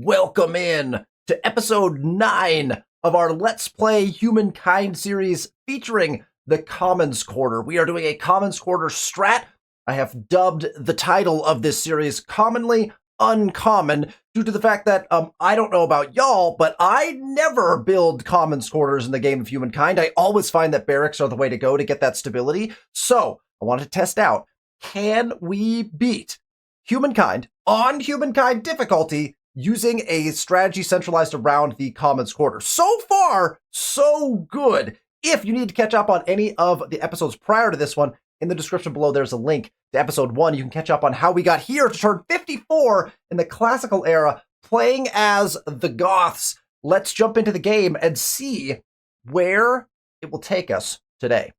Welcome in to episode 9 of our Let's Play Humankind series featuring the Commons Quarter. We are doing a Commons Quarter strat. I have dubbed the title of this series commonly uncommon due to the fact that I don't know about y'all, but I never build Commons Quarters in the game of Humankind. I always find that barracks are the way to go to get that stability. So I want to test out, can we beat Humankind on Humankind difficulty using a strategy centralized around the Commons Quarter? So far, so good. If you need to catch up on any of the episodes prior to this one, in the description below, there's a link to episode 1. You can catch up on how we got here to turn 54 in the classical era, playing as the Goths. Let's jump into the game and see where it will take us today.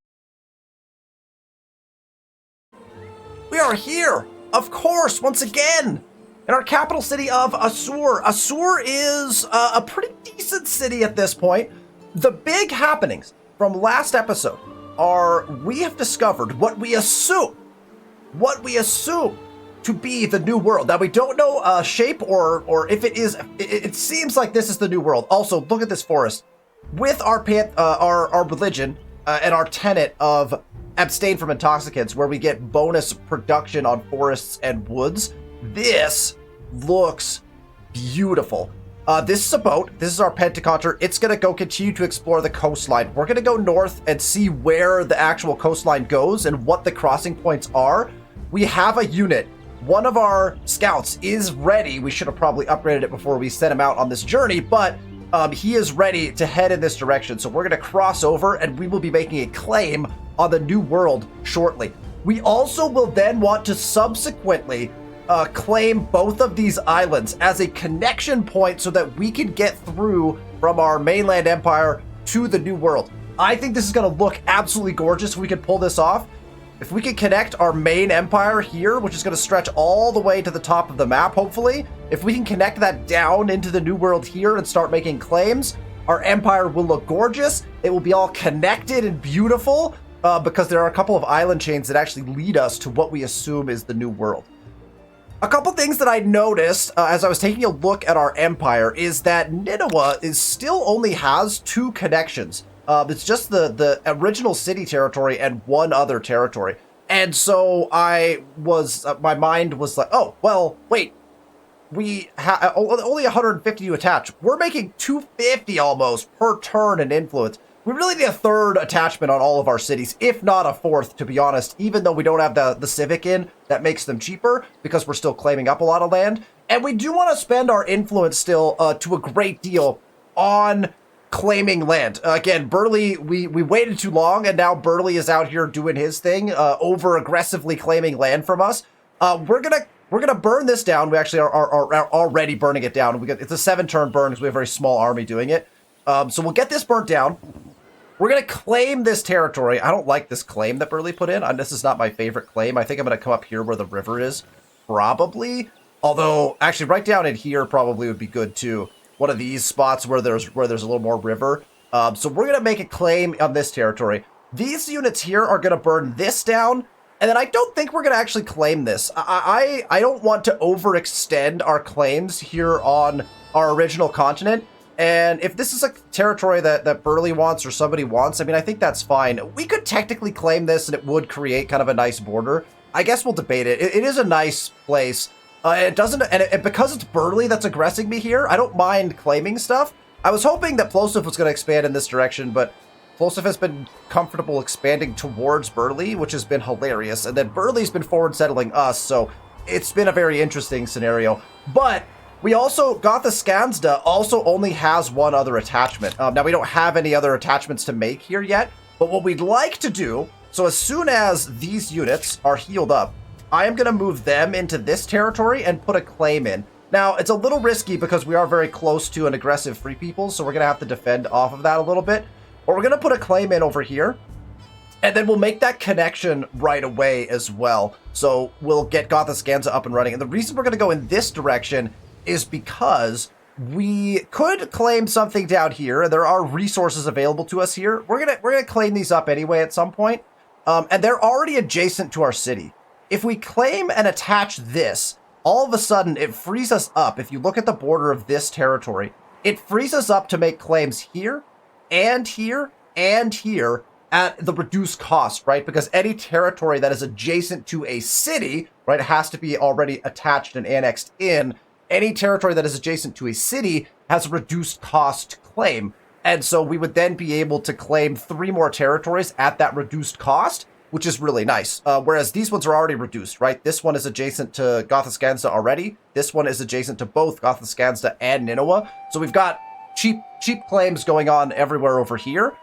We are here, of course, once again, in our capital city of Assur. Assur is a pretty decent city at this point. The big happenings from last episode are we have discovered what we assume to be the new world. Now, we don't know shape or if it is. It seems like this is the new world. Also, look at this forest. With our religion and our tenet of abstain from intoxicants, where we get bonus production on forests and woods, this looks beautiful. This is a boat. This is our Pentaconter. It's going to go continue to explore the coastline. We're going to go north and see where the actual coastline goes and what the crossing points are. We have a unit. One of our scouts is ready. We should have probably upgraded it before we sent him out on this journey, but he is ready to head in this direction. So we're going to cross over and we will be making a claim on the new world shortly. We also will then want to subsequently claim both of these islands as a connection point so that we can get through from our mainland empire to the new world. I think this is going to look absolutely gorgeous if we can pull this off. If we can connect our main empire here, which is going to stretch all the way to the top of the map, hopefully, if we can connect that down into the new world here and start making claims, our empire will look gorgeous. It will be all connected and beautiful because there are a couple of island chains that actually lead us to what we assume is the new world. A couple things that I noticed as I was taking a look at our empire is that Nineveh still only has 2 connections. It's just the original city territory and one other territory. And so my mind was like, oh, well, wait, we have only 150 to attach. We're making 250 almost per turn in influence. We really need a 3rd attachment on all of our cities, if not a 4th, to be honest, even though we don't have the civic in, that makes them cheaper because we're still claiming up a lot of land. And we do want to spend our influence still to a great deal on claiming land. Again, Burleigh, we waited too long, and now Burleigh is out here doing his thing, over aggressively claiming land from us. We're gonna burn this down. We actually are already burning it down. It's a 7-turn burn because we have a very small army doing it. So we'll get this burnt down. We're going to claim this territory. I don't like this claim that Burleigh put in. This is not my favorite claim. I think I'm going to come up here where the river is, probably. Although, actually, right down in here probably would be good, too. One of these spots where there's a little more river. So we're going to make a claim on this territory. These units here are going to burn this down. And then I don't think we're going to actually claim this. I don't want to overextend our claims here on our original continent. And if this is a territory that Burleigh wants or somebody wants, I mean, I think that's fine. We could technically claim this and it would create kind of a nice border. I guess we'll debate it. It is a nice place. It doesn't, and because it's Burleigh that's aggressing me here, I don't mind claiming stuff. I was hoping that Plosive was going to expand in this direction, but Plosive has been comfortable expanding towards Burleigh, which has been hilarious. And then Burleigh's been forward settling us, so it's been a very interesting scenario. But we also, Gotha Skanzda also only has 1 other attachment. Now, we don't have any other attachments to make here yet, but what we'd like to do, so as soon as these units are healed up, I am going to move them into this territory and put a claim in. Now, it's a little risky because we are very close to an aggressive Free People, so we're going to have to defend off of that a little bit. But we're going to put a claim in over here, and then we'll make that connection right away as well. So we'll get Gotha Skanzda up and running. And the reason we're going to go in this direction is because we could claim something down here. There are resources available to us here. We're gonna claim these up anyway at some point, and they're already adjacent to our city. If we claim and attach this, all of a sudden it frees us up. If you look at the border of this territory, it frees us up to make claims here and here and here at the reduced cost, right? Because any territory that is adjacent to a city, right, has to be already attached and annexed in. Any territory that is adjacent to a city has a reduced cost claim. And so we would then be able to claim 3 more territories at that reduced cost, which is really nice. Whereas these ones are already reduced, right? This one is adjacent to Gothiscansta already. This one is adjacent to both Gothiscansta and Nineveh. So we've got cheap claims going on everywhere over here.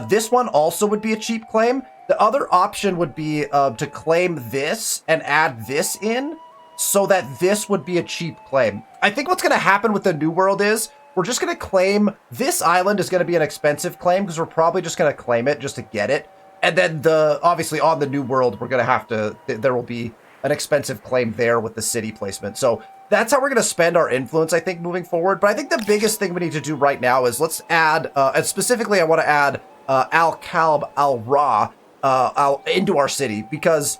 This one also would be a cheap claim. The other option would be to claim this and add this in so that this would be a cheap claim. I think what's going to happen with the New World is we're just going to claim this island is going to be an expensive claim because we're probably just going to claim it just to get it. And then obviously on the New World, we're going to have to, there will be an expensive claim there with the city placement. So that's how we're going to spend our influence, I think, moving forward. But I think the biggest thing we need to do right now is let's add, and specifically I want to add Al-Kalb Al-Ra into our city because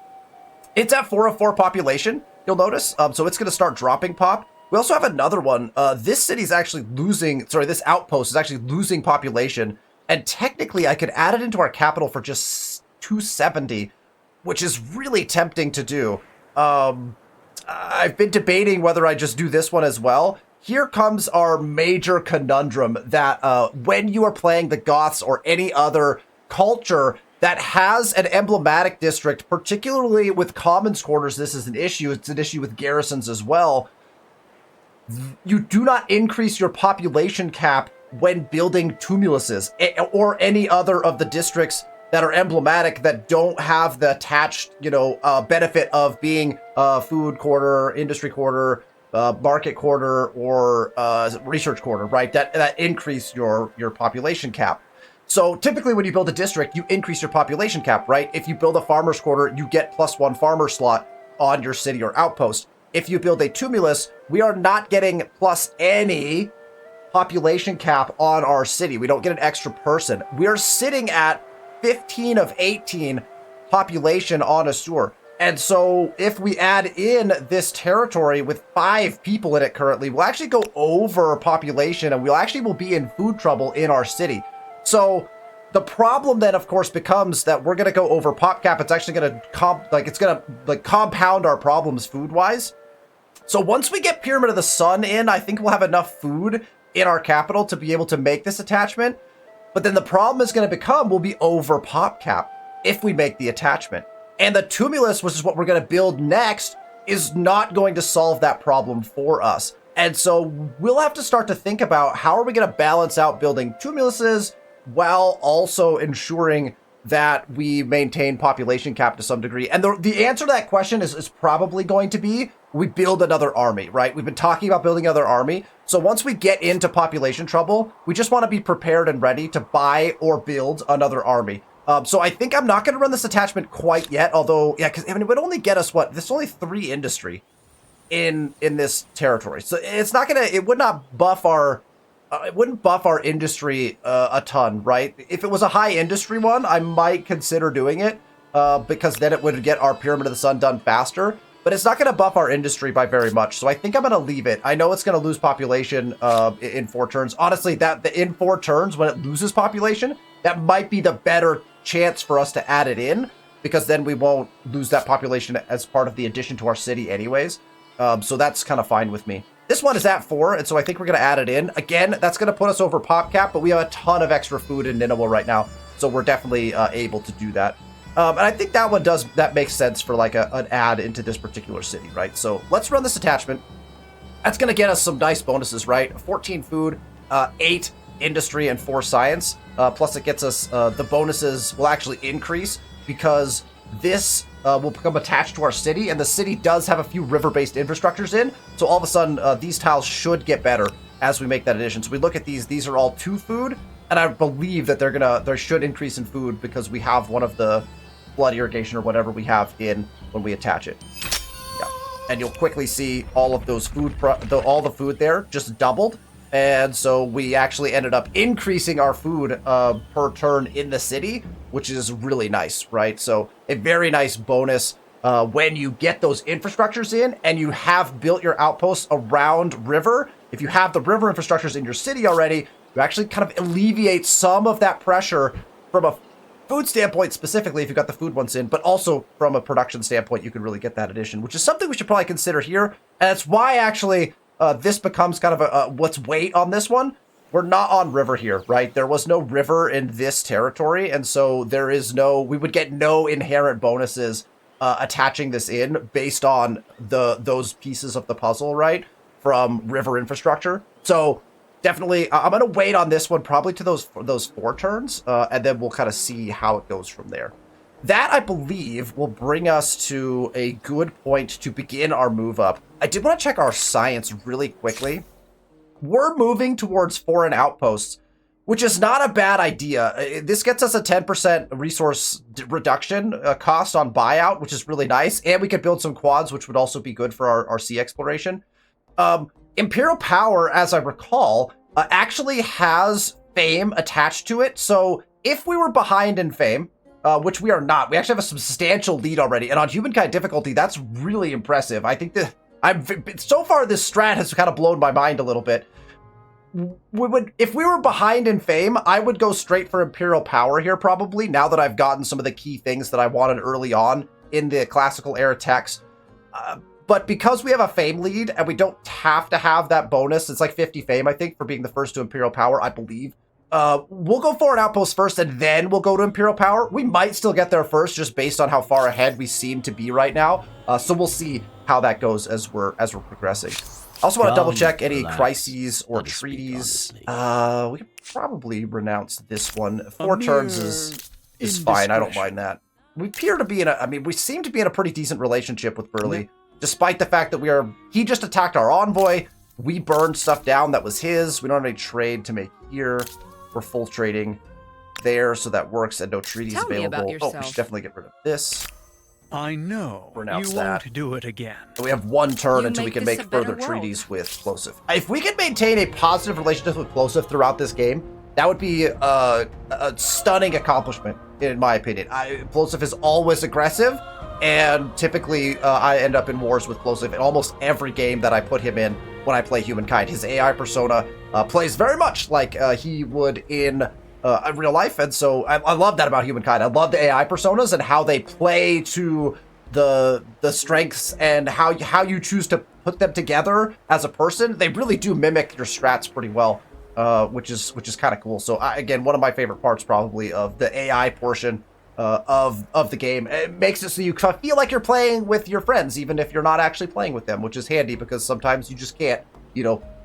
it's at 404 population, you'll notice. So it's going to start dropping pop. We also have another one. This city is actually losing, this outpost is actually losing population. And technically, I could add it into our capital for just 270, which is really tempting to do. I've been debating whether I just do this one as well. Here comes our major conundrum that when you are playing the Goths or any other culture that has an emblematic district, particularly with commons quarters, this is an issue. It's an issue with garrisons as well. You do not increase your population cap when building tumuluses or any other of the districts that are emblematic that don't have the attached, benefit of being food quarter, industry quarter, market quarter, or research quarter, right? That increase your population cap. So typically when you build a district, you increase your population cap, right? If you build a farmer's quarter, you get +1 farmer slot on your city or outpost. If you build a tumulus, we are not getting plus any population cap on our city. We don't get an extra person. We are sitting at 15 of 18 population on Assur. And so if we add in this territory with 5 people in it currently, we'll actually go over population and we'll actually will be in food trouble in our city. So the problem then, of course, becomes that we're going to go over pop cap. It's actually going to compound our problems food-wise. So once we get Pyramid of the Sun in, I think we'll have enough food in our capital to be able to make this attachment. But then the problem is going to become we'll be over pop cap if we make the attachment. And the tumulus, which is what we're going to build next, is not going to solve that problem for us. And so we'll have to start to think about how are we going to balance out building tumuluses while also ensuring that we maintain population cap to some degree. And the answer to that question is probably going to be we build another army, right? We've been talking about building another army. So once we get into population trouble, we just want to be prepared and ready to buy or build another army. So I think I'm not going to run this attachment quite yet, although, yeah, because it would only get us, this is only 3 industry in this territory. So it's not going to, it would not buff our, it wouldn't buff our industry a ton, right? If it was a high industry one, I might consider doing it because then it would get our Pyramid of the Sun done faster. But it's not going to buff our industry by very much. So I think I'm going to leave it. I know it's going to lose population in 4 turns. Honestly, in 4 turns, when it loses population, that might be the better chance for us to add it in, because then we won't lose that population as part of the addition to our city anyways. So that's kind of fine with me. This one is at 4, and so I think we're going to add it in. Again, that's going to put us over pop cap, but we have a ton of extra food in Nineveh right now, so we're definitely able to do that. And I think that one that makes sense for like an add into this particular city, right? So let's run this attachment. That's going to get us some nice bonuses, right? 14 food, 8 industry, and 4 science. Plus it gets us, the bonuses will actually increase because this will become attached to our city, and the city does have a few river-based infrastructures in. So all of a sudden, these tiles should get better as we make that addition. So we look at these are all 2 food, and I believe that there should increase in food because we have one of the blood irrigation or whatever we have in when we attach it. Yeah. And you'll quickly see all of those food, all the food there just doubled. And so we actually ended up increasing our food per turn in the city, which is really nice, right? So a very nice bonus when you get those infrastructures in and you have built your outposts around river. If you have the river infrastructures in your city already, you actually kind of alleviate some of that pressure from a food standpoint, specifically if you got the food ones in, but also from a production standpoint, you can really get that addition, which is something we should probably consider here. And that's why actually this becomes kind of a what's weight on this one. We're not on river here, right? There was no river in this territory, and so there is no, we would get no inherent bonuses attaching this in based on those pieces of the puzzle, right? From river infrastructure. So definitely, I'm going to wait on this one probably to those 4 turns, and then we'll kind of see how it goes from there. That, I believe, will bring us to a good point to begin our move up. I did want to check our science really quickly. We're moving towards foreign outposts, which is not a bad idea. This gets us a 10% resource reduction cost on buyout, which is really nice. And we could build some quads, which would also be good for our sea exploration. Imperial Power, as I recall, actually has fame attached to it. So if we were behind in fame, which we are not, we actually have a substantial lead already. And on Humankind difficulty, that's really impressive. I think that so far this strat has kind of blown my mind a little bit. If we were behind in fame, I would go straight for Imperial Power here probably, now that I've gotten some of the key things that I wanted early on in the classical era techs. But because we have a fame lead and we don't have to have that bonus, it's like 50 fame, I think, for being the first to Imperial Power, I believe. We'll go for an outpost first and then we'll go to Imperial Power. We might still get there first just based on how far ahead we seem to be right now. So we'll see how that goes as we're progressing. I also want to double check any crises or treaties. We could probably renounce this one. 4 turns is fine. I don't mind that. We appear to be we seem to be in a pretty decent relationship with Burley, despite the fact that he just attacked our envoy. We burned stuff down that was his. We don't have any trade to make here. We're full trading there, so that works, and no treaties available. Oh, we should definitely get rid of this. I know. Renounce you that. won't do it again. We have 1 turn until we can make further treaties with Plosive. If we can maintain a positive relationship with Plosive throughout this game, that would be a stunning accomplishment, in my opinion. Plosive is always aggressive, and typically I end up in wars with Plosive in almost every game that I put him in when I play Humankind. His AI persona plays very much like he would in real life, and so I love that about Humankind. I love the AI personas and how they play to the strengths and how you choose to put them together as a person. They really do mimic your strats pretty well, which is kind of cool. So again, one of my favorite parts probably of the AI portion of the game. It makes it so you feel like you're playing with your friends, even if you're not actually playing with them, which is handy because sometimes you just can't,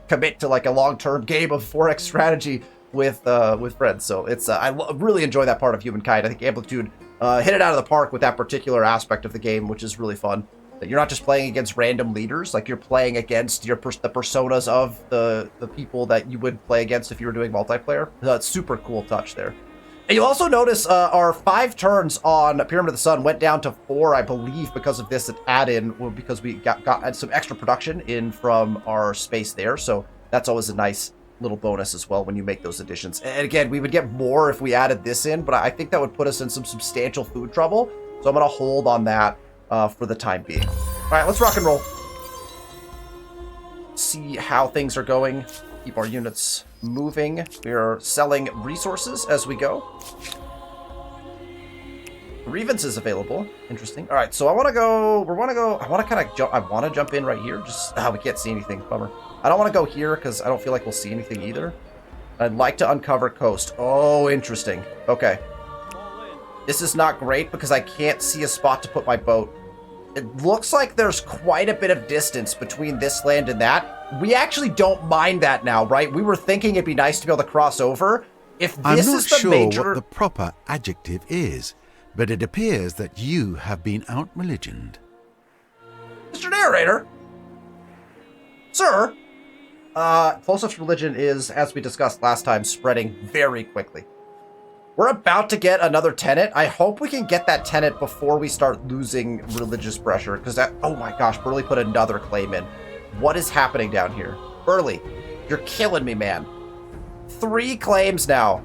commit to like a long-term game of 4X strategy with friends. So it's I really enjoy that part of Humankind. I think Amplitude hit it out of the park with that particular aspect of the game, which is really fun. That you're not just playing against random leaders, like you're playing against the personas of the people that you would play against if you were doing multiplayer. It's super cool touch there. And you'll also notice our 5 turns on Pyramid of the Sun went down to 4, I believe, because of this add-in, because we got some extra production in from our space there. So that's always a nice little bonus as well when you make those additions. And again, we would get more if we added this in, but I think that would put us in some substantial food trouble. So I'm going to hold on that for the time being. All right, let's rock and roll. See how things are going. Keep our units moving. We are selling resources as we go. Grievance is available. Interesting. All right, so I want to jump in right here. Just we can't see anything. Bummer. I don't want to go here because I don't feel like we'll see anything either. I'd like to uncover coast. Oh, interesting. Okay. This is not great because I can't see a spot to put my boat. It looks like there's quite a bit of distance between this land and that. We actually don't mind that now, right? We were thinking it'd be nice to be able to cross over. If this is the I'm major... not sure what the proper adjective is, but it appears that you have been out-religioned. Mr. Narrator! Sir! Plosiv's religion is, as we discussed last time, spreading very quickly. We're about to get another tenant. I hope we can get that tenant before we start losing religious pressure, because that... Oh my gosh, Burley put another claim in. What is happening down here? Burley, you're killing me, man. 3 claims now.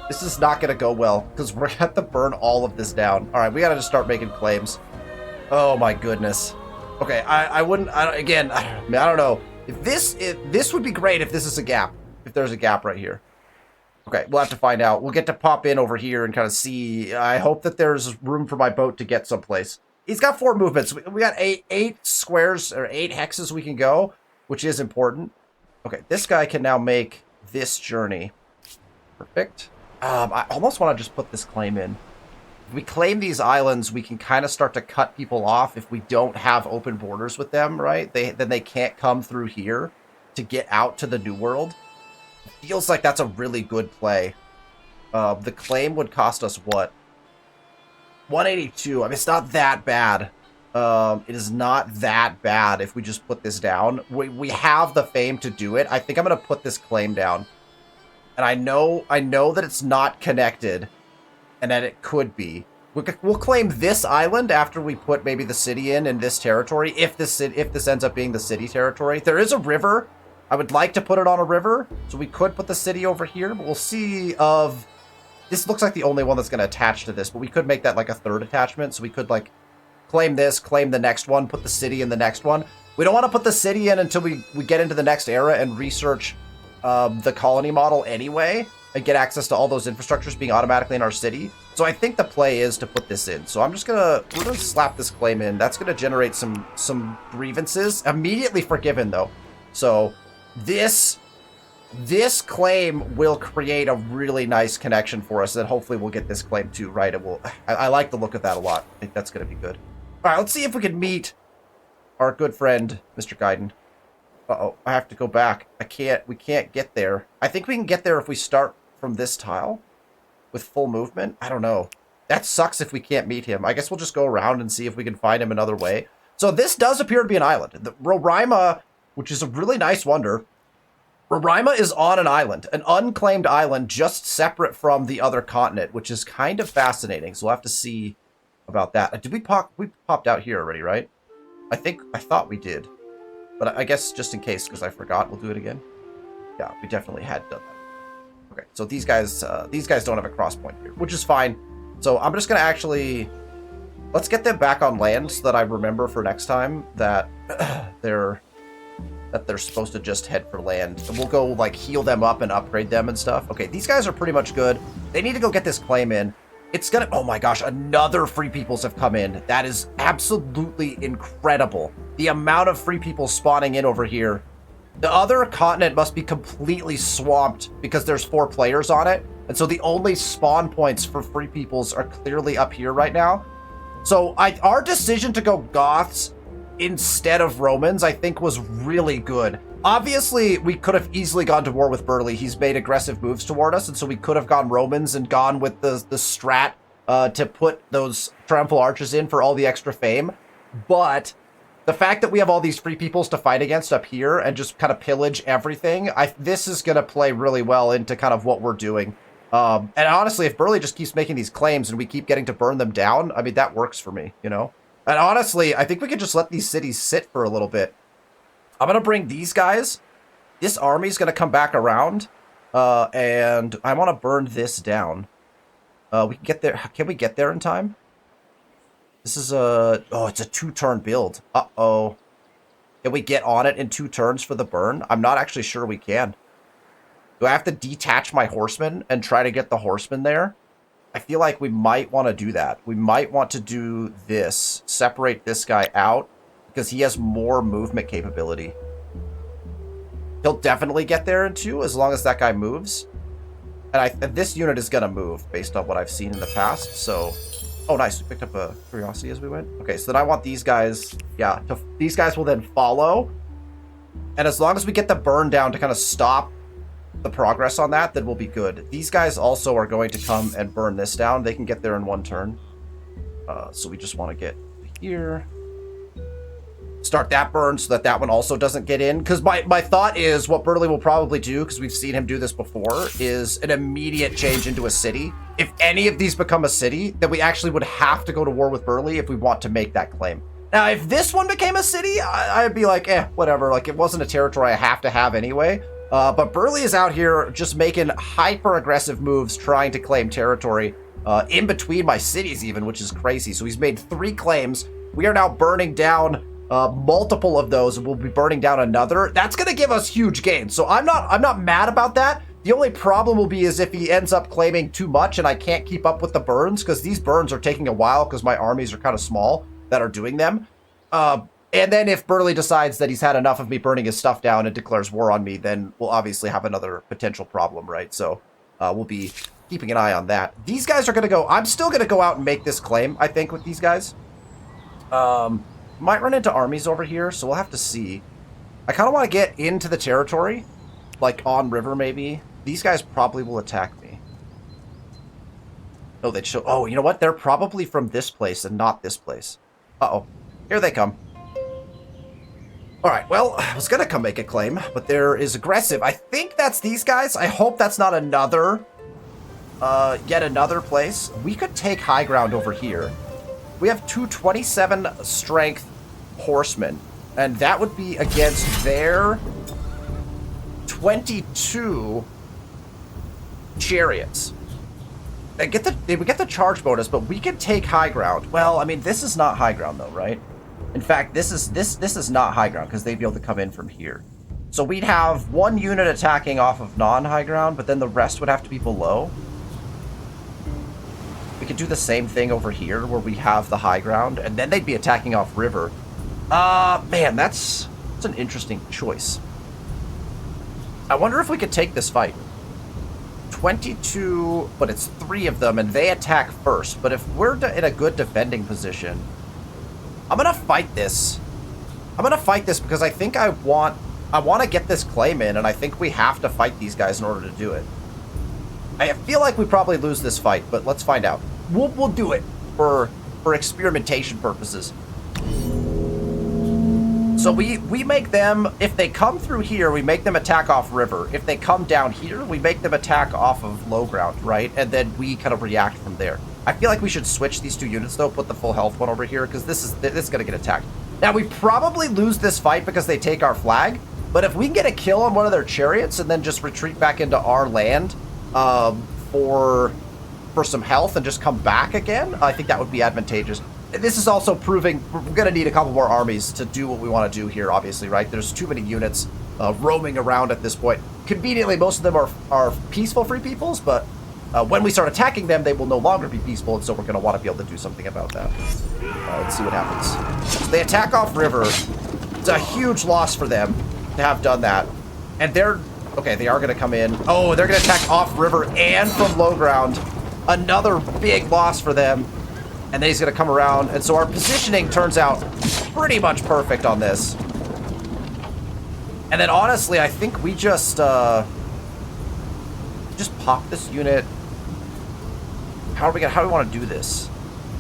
This is not going to go well, because we're going to have to burn all of this down. All right, we got to just start making claims. Oh my goodness. Okay, I wouldn't. Again, I don't know. If this would be great if this is a gap. If there's a gap right here. Okay, we'll have to find out. We'll get to pop in over here and kind of see. I hope that there's room for my boat to get someplace. He's got 4 movements. We got eight squares or 8 hexes we can go, which is important. Okay, this guy can now make this journey. Perfect. I almost want to just put this claim in. If we claim these islands, we can kind of start to cut people off if we don't have open borders with them, right? Then they can't come through here to get out to the New World. Feels like that's a really good play. The claim would cost us what? 182. I mean, it's not that bad. It is not that bad if we just put this down. We have the fame to do it. I think I'm going to put this claim down. And I know that it's not connected and that it could be. We'll claim this island after we put maybe the city in this territory, if this ends up being the city territory. There is a river. I would like to put it on a river, so we could put the city over here, but we'll see of... This looks like the only one that's going to attach to this, but we could make that like a 3rd attachment, so we could like claim this, claim the next one, put the city in the next one. We don't want to put the city in until we get into the next era and research the colony model anyway, and get access to all those infrastructures being automatically in our city. So I think the play is to put this in. So we're gonna slap this claim in. That's gonna generate some grievances. Immediately forgiven though. So this claim will create a really nice connection for us, and hopefully we'll get this claim too, right? I like the look of that a lot. I think that's gonna be good. All right, let's see if we can meet our good friend, Mr. Gaiden. Uh-oh, I have to go back. We can't get there. I think we can get there if we start from this tile with full movement. I don't know. That sucks if we can't meet him. I guess we'll just go around and see if we can find him another way. So this does appear to be an island. The Roraima, which is a really nice wonder. Roraima is on an island, an unclaimed island just separate from the other continent, which is kind of fascinating. So we'll have to see about that. Did we popped out here already, right? I thought we did. But I guess just in case, because I forgot, we'll do it again. Yeah, we definitely had done that. Okay, so these guys don't have a cross point here, which is fine. So I'm just gonna actually, let's get them back on land so that I remember for next time that they're supposed to just head for land. And we'll go like heal them up and upgrade them and stuff. Okay, these guys are pretty much good. They need to go get this claim in. It's gonna, oh my gosh, another free peoples have come in. That is absolutely incredible. The amount of free people spawning in over here. The other continent must be completely swamped because there's 4 players on it. And so the only spawn points for free peoples are clearly up here right now. So our decision to go Goths instead of Romans, I think, was really good. Obviously, we could have easily gone to war with Burleigh. He's made aggressive moves toward us, and so we could have gone Romans and gone with the strat to put those triumphal arches in for all the extra fame. But the fact that we have all these free peoples to fight against up here and just kind of pillage everything, this is going to play really well into kind of what we're doing. And honestly, if Burleigh just keeps making these claims and we keep getting to burn them down, I mean, that works for me, you know? And honestly, I think we could just let these cities sit for a little bit. I'm going to bring these guys. This army's going to come back around. And I want to burn this down. We can get there. Can we get there in time? This is a... Oh, it's a 2-turn build. Uh-oh. Can we get on it in 2 turns for the burn? I'm not actually sure we can. Do I have to detach my horsemen and try to get the horsemen there? I feel like we might want to do that. We might want to do this. Separate this guy out because he has more movement capability. He'll definitely get there in 2 as long as that guy moves. And this unit is going to move based on what I've seen in the past. So, oh, nice. We picked up a curiosity as we went. Okay, so then I want these guys. Yeah, these guys will then follow. And as long as we get the burn down to kind of stop the progress on that, then we'll be good. These guys also are going to come and burn this down. They can get there in 1 turn. So we just want to get here. Start that burn so that one also doesn't get in. Because my thought is what Burleigh will probably do, because we've seen him do this before, is an immediate change into a city. If any of these become a city, then we actually would have to go to war with Burleigh if we want to make that claim. Now, if this one became a city, I'd be like, whatever. Like, it wasn't a territory I have to have anyway. But Burleigh is out here just making hyper-aggressive moves, trying to claim territory in between my cities even, which is crazy. So he's made 3 claims. We are now burning down multiple of those, and we'll be burning down another. That's going to give us huge gains. So I'm not mad about that. The only problem will be is if he ends up claiming too much and I can't keep up with the burns, because these burns are taking a while because my armies are kind of small that are doing them. And then if Burley decides that he's had enough of me burning his stuff down and declares war on me, then we'll obviously have another potential problem, right? So we'll be keeping an eye on that. These guys are going to go... I'm still going to go out and make this claim, I think, with these guys. Might run into armies over here, so we'll have to see. I kind of want to get into the territory, like on river maybe. These guys probably will attack me. Oh, they'd show... Oh, you know what? They're probably from this place and not this place. Uh-oh. Here they come. Alright, well, I was gonna come make a claim, but there is aggressive. I think that's these guys. I hope that's not another... yet another place. We could take high ground over here. We have 227 strength horsemen, and that would be against their 22 chariots. They would get the charge bonus, but we could take high ground. Well, I mean, this is not high ground though, right? In fact, this is not high ground because they'd be able to come in from here. So we'd have one unit attacking off of non-high ground, but then the rest would have to be below. We could do the same thing over here where we have the high ground, and then they'd be attacking off river. Man, that's an interesting choice. I wonder if we could take this fight. 22, but it's 3 of them, and they attack first. But if we're in a good defending position, I'm gonna fight this. I'm gonna fight this because I think I want to get this claim in, and I think we have to fight these guys in order to do it. I feel like we probably lose this fight, but let's find out. We'll do it for experimentation purposes. So we make them, if they come through here, we make them attack off river. If they come down here, we make them attack off of low ground, right? And then we kind of react from there. I feel like we should switch these 2 units though, put the full health one over here, because this is gonna get attacked. Now we probably lose this fight because they take our flag, but if we can get a kill on one of their chariots and then just retreat back into our land for some health and just come back again, I think that would be advantageous. This is also proving we're going to need a couple more armies to do what we want to do here, obviously, right? There's too many units roaming around at this point. Conveniently, most of them are peaceful free peoples, but when we start attacking them, they will no longer be peaceful, and so we're going to want to be able to do something about that. Let's see what happens. So they attack off river. It's a huge loss for them to have done that. And they're... Okay, they are going to come in. Oh, they're going to attack off river and from low ground. Another big loss for them. And then he's going to come around. And so our positioning turns out pretty much perfect on this. And then honestly, I think we just pop this unit. How do we want to do this?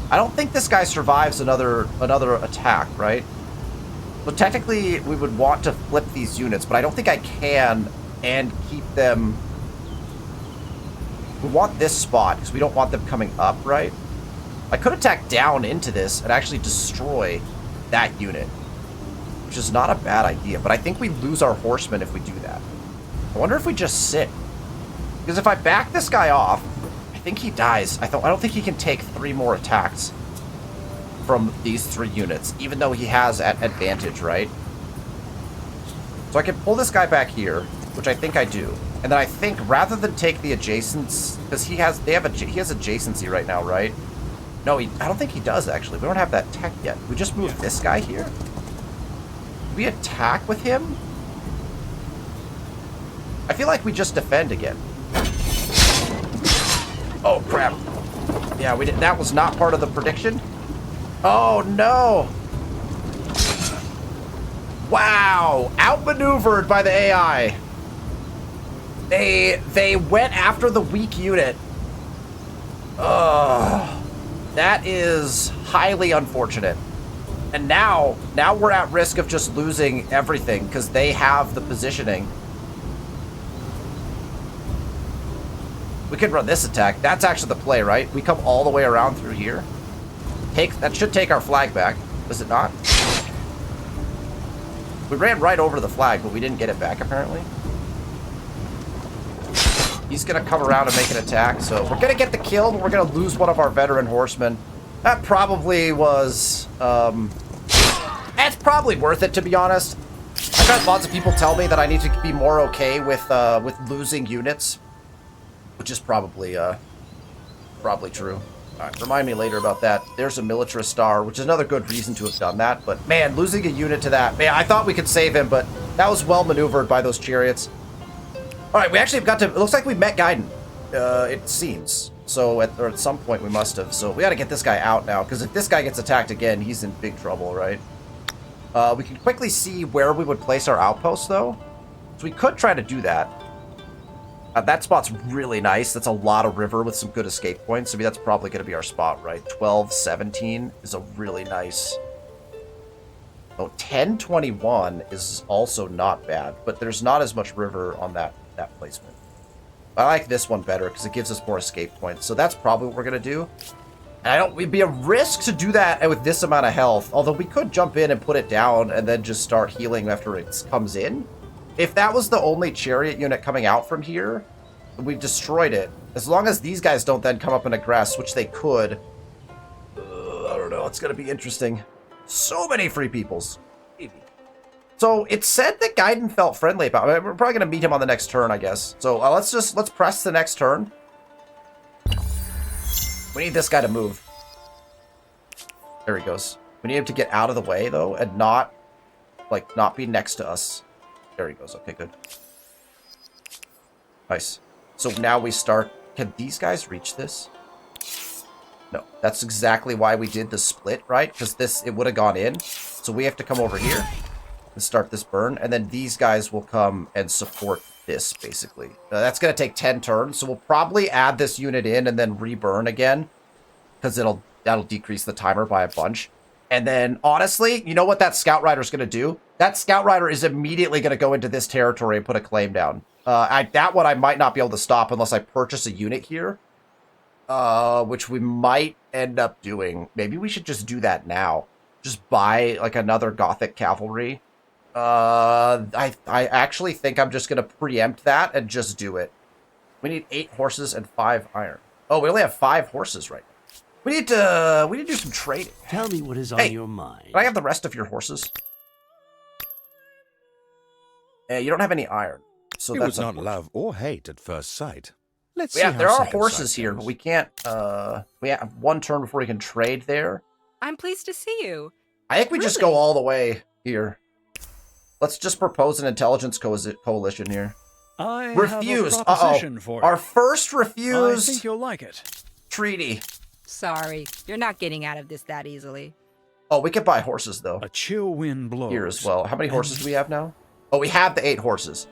I don't think this guy survives another attack, right? So technically, we would want to flip these units, but I don't think I can and keep them... We want this spot because we don't want them coming up, right? I could attack down into this and actually destroy that unit, which is not a bad idea, but I think we lose our horsemen if we do that. I wonder if we just sit. Because if I back this guy off, I think he dies. I don't think he can take 3 more attacks from these 3 units, even though he has at advantage, right? So I can pull this guy back here, which I think I do. And then I think rather than take the adjacents, because he has adjacency right now, right? No, I don't think he does, actually. We don't have that tech yet. We just move this guy here. Do we attack with him? I feel like we just defend again. Oh, crap. Yeah, we did. That was not part of the prediction. Oh, no. Wow. Outmaneuvered by the AI. They went after the weak unit. Ugh. That is highly unfortunate. And now we're at risk of just losing everything because they have the positioning. We could run this attack. That's actually the play, right? We come all the way around through here. That should take our flag back. Does it not? We ran right over the flag, but we didn't get it back, apparently. He's going to come around and make an attack, so we're going to get the kill, but we're going to lose one of our veteran horsemen. That probably was, it's probably worth it, to be honest. I've had lots of people tell me that I need to be more okay with losing units, which is probably true. All right, remind me later about that. There's a militarist star, which is another good reason to have done that. But man, losing a unit to that, man, I thought we could save him, but that was well maneuvered by those chariots. All right, we actually have got to. It looks like we met Gaiden. It seems so. At some point we must have. So we got to get this guy out now, because if this guy gets attacked again, he's in big trouble, right? We can quickly see where we would place our outposts, though. So we could try to do that. That spot's really nice. That's a lot of river with some good escape points. I mean, that's probably going to be our spot, right? 12, 17 is a really nice... Oh, 10, 21 is also not bad, but there's not as much river on that placement. I like this one better because it gives us more escape points. So that's probably what we're going to do. And it'd be a risk to do that with this amount of health, although we could jump in and put it down and then just start healing after it comes in. If that was the only chariot unit coming out from here, we destroyed it. As long as these guys don't then come up and aggress, which they could. I don't know. It's going to be interesting. So many free peoples. So it said that Gaiden felt friendly about it. We're probably going to meet him on the next turn, I guess. So let's press the next turn. We need this guy to move. There he goes. We need him to get out of the way, though, and not be next to us. There he goes. Okay, good. Nice. So now we start... Can these guys reach this? No. That's exactly why we did the split, right? Because it would have gone in. So we have to come over here and start this burn. And then these guys will come and support this, basically. That's going to take 10 turns. So we'll probably add this unit in and then reburn again. Because that'll decrease the timer by a bunch. And then, honestly, you know what that Scout Rider is going to do? That Scout Rider is immediately going to go into this territory and put a claim down. That one I might not be able to stop unless I purchase a unit here. Which we might end up doing. Maybe we should just do that now. Just buy, like, another Gothic Cavalry. I actually think I'm just going to preempt that and just do it. We need 8 horses and 5 iron. Oh, we only have 5 horses right now. We need to do some trading. Tell me what is on your mind. Can I have the rest of your horses? You don't have any iron. So It that's was not love or hate at first sight. Let's see yeah, how there are second horses sight here, goes. but we can't, we have one turn before we can trade there. I'm pleased to see you. I think we just go all the way here. Let's just propose an intelligence coalition here. I Refused. have a proposition for you. Our first I refused think you'll like it. treaty. Sorry, you're not getting out of this that easily. Oh, we could buy horses, though, A chill wind blows. here as well. How many horses do we have now? Oh, we have the 8 horses.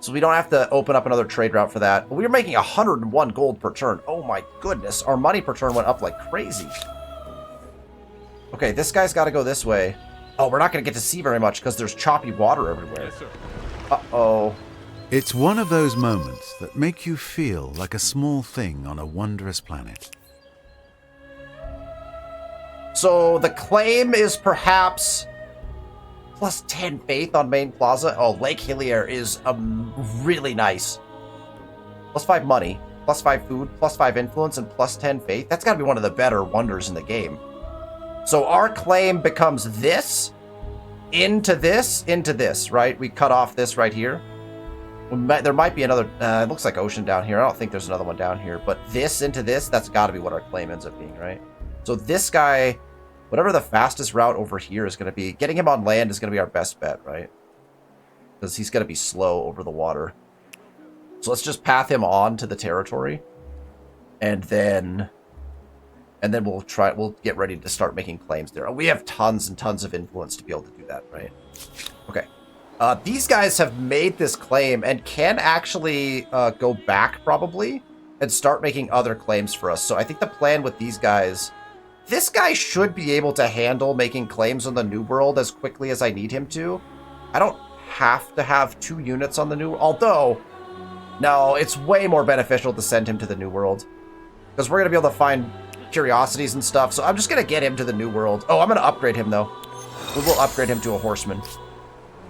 So we don't have to open up another trade route for that. We were making 101 gold per turn. Oh my goodness. Our money per turn went up like crazy. Okay, this guy's got to go this way. Oh, we're not going to get to see very much because there's choppy water everywhere. Uh-oh. It's one of those moments that make you feel like a small thing on a wondrous planet. So the claim is perhaps plus 10 faith on main plaza. Oh, Lake Hillier is really nice. Plus 5 money, plus 5 food, plus 5 influence, and plus 10 faith. That's got to be one of the better wonders in the game. So our claim becomes this, into this, right? We cut off this right here. There might be another, it looks like ocean down here. I don't think there's another one down here. But this into this, that's got to be what our claim ends up being, right? So this guy, whatever the fastest route over here is going to be, getting him on land is going to be our best bet, right? Because he's going to be slow over the water. So let's just path him on to the territory. And then we'll get ready to start making claims there. We have tons and tons of influence to be able to do that, right? Okay. These guys have made this claim and can actually go back probably and start making other claims for us. So I think the plan with these guys, this guy should be able to handle making claims on the New World as quickly as I need him to. I don't have to have 2 units on the New World, although, no, it's way more beneficial to send him to the New World because we're going to be able to find curiosities and stuff. So I'm just going to get him to the New World. Oh, I'm going to upgrade him, though. We will upgrade him to a horseman.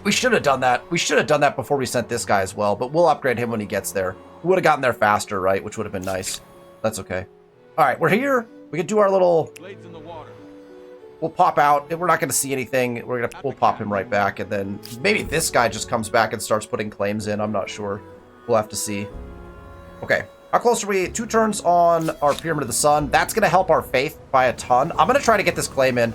We should have done that. We should have done that before we sent this guy as well, but we'll upgrade him when he gets there. We would have gotten there faster, right? Which would have been nice. That's okay. All right, we're here. We could do our little... We'll pop out. We're not going to see anything. We'll pop him right back, and then maybe this guy just comes back and starts putting claims in. I'm not sure. We'll have to see. Okay. How close are we? 2 turns on our Pyramid of the Sun. That's going to help our faith by a ton. I'm going to try to get this claim in.